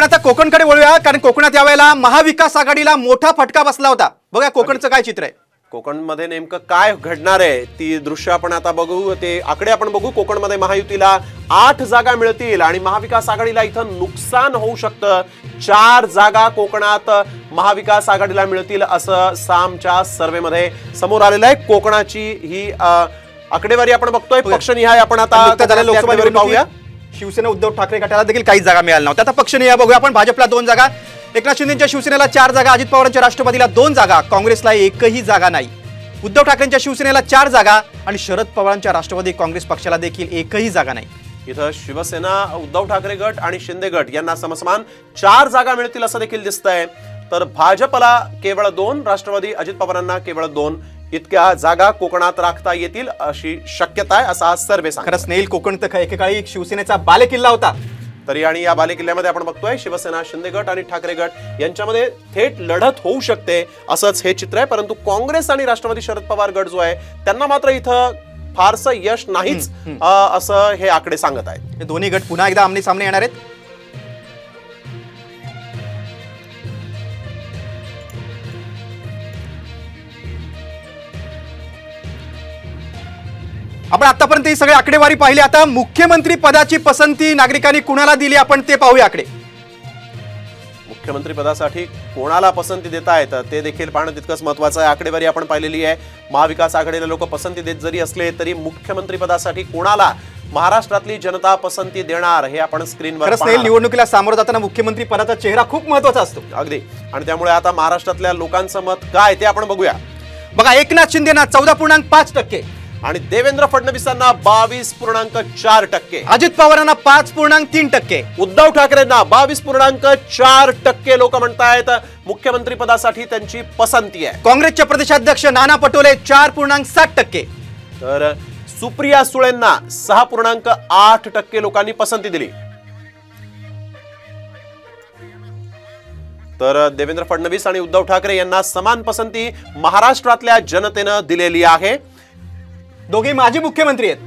आता कोकणकडे वळूया, कारण कोकणात यावेळेला महाविकास आघाडीला मोठा फटका बसला होता। बघा कोकणचं काय चित्र आहे। कोकणमध्ये नेमकं काय घडणार आहे ती दृश्य आपण आता बघू, ते आकडे आपण बघू। कोकणमध्ये महायुतीला 8 जागा मिळतील आणि महाविकास आघाडीला इथं नुकसान होऊ शकतं। 4 जागा कोकणात महाविकास आघाडीला मिळतील असं सामच्या सर्व्हेमध्ये समोर आलेलं आहे। कोकणाची ही आकडेवारी आपण बघतोय पक्षनिहाय। आपण आता लोकसभा पाहूया। शिवसेना उद्धव ठाकरे गटाला देखील काही जागा मिळाल्या नव्हत्या। आता पक्षनिहाय बघूया आपण। भाजपला 2 जागा, एकनाथ शिंदेच्या शिवसेनेला 4 जागा, अजित पवारांच्या राष्ट्रवादीला 2 जागा, काँग्रेसला एकही जागा नाही। उद्धव ठाकरेंच्या शिवसेनेला 4 जागा आणि शरद पवारांच्या राष्ट्रवादी काँग्रेस पक्षाला देखील एकही जागा नाही। इथं शिवसेना, उद्धव ठाकरे गट आणि शिंदे गट यांना समसमान 4 जागा मिळतील असं देखील दिसतंय। तर भाजपला केवळ 2, राष्ट्रवादी अजित पवारांना केवळ 2 इतक्या जागा कोकणात राखता येतील अशी शक्यता आहे असा सर्व्हे सांगतो। खरंच नेल कोकण तर एकेकाळी शिवसेनेचा बालेकिल्ला होता। तरी आणि या बालेकिल्ल्यामध्ये आपण बघतोय शिवसेना, शिंदे गट आणि ठाकरे गट यांच्यामध्ये थेट लढत होऊ शकते असंच हे चित्र आहे। परंतु काँग्रेस आणि राष्ट्रवादी शरद पवार गट जो आहे त्यांना मात्र इथं फारसं यश नाहीच असं हे आकडे सांगत आहेत। हे दोन्ही गट पुन्हा एकदा आमने सामने येणार आहेत। आपण आतापर्यंत ही सगळी आकडेवारी पाहिली। आता मुख्यमंत्री पदाची पसंती नागरिकांनी कुणाला दिली आपण ते पाहूया आकडे। मुख्यमंत्री पदासाठी कोणाला पसंती देता येतं ते देखील पाहणं तितकंच महत्त्वाचं आहे। आकडेवारी आपण पाहिलेली आहे। महाविकास आघाडीला लोक पसंती देत जरी असले तरी मुख्यमंत्री पदासाठी कोणाला महाराष्ट्रातली जनता पसंती देणार हे आपण स्क्रीनवर पाहणार। निवडणुकीला सामोरं जाताना मुख्यमंत्री पदाचा चेहरा खूप महत्त्वाचा असतो। अगदी, आणि त्यामुळे आता महाराष्ट्रातल्या लोकांचं मत काय ते आपण बघूया। बघा एकनाथ शिंदेना 14.5% आणि देवेंद्र फडणवीसांना 22.4%, अजित पवारांना 5.3%, उद्धव ठाकरेंना 22.4% लोक म्हणतायत मुख्यमंत्री पदासाठी त्यांची पसंती आहे। काँग्रेसचे प्रदेशाध्यक्ष नाना पटोले 4.7%, तर सुप्रिया सुळेंना 6.8% लोकांनी पसंती दिली। तर देवेंद्र फडणवीस आणि उद्धव ठाकरे यांना समान पसंती महाराष्ट्रातल्या जनतेनं दिलेली आहे। दोघे माजी मुख्यमंत्री आहेत।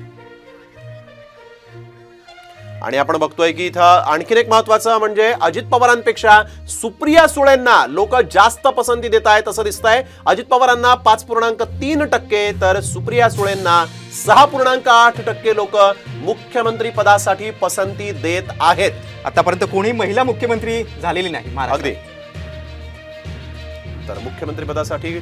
आणि आपण बघतोय की इथं आणखीन एक महत्त्वाचं म्हणजे अजित पवारांपेक्षा सुप्रिया सुळेंना लोक जास्त पसंती देत आहेत असं दिसतंय। अजित पवारांना 5.3%, तर सुप्रिया सुळेंना 6.8% लोक मुख्यमंत्री पदासाठी पसंती देत आहेत। आतापर्यंत कोणी महिला मुख्यमंत्री झालेली नाही अगदी, तर मुख्यमंत्री पदासाठी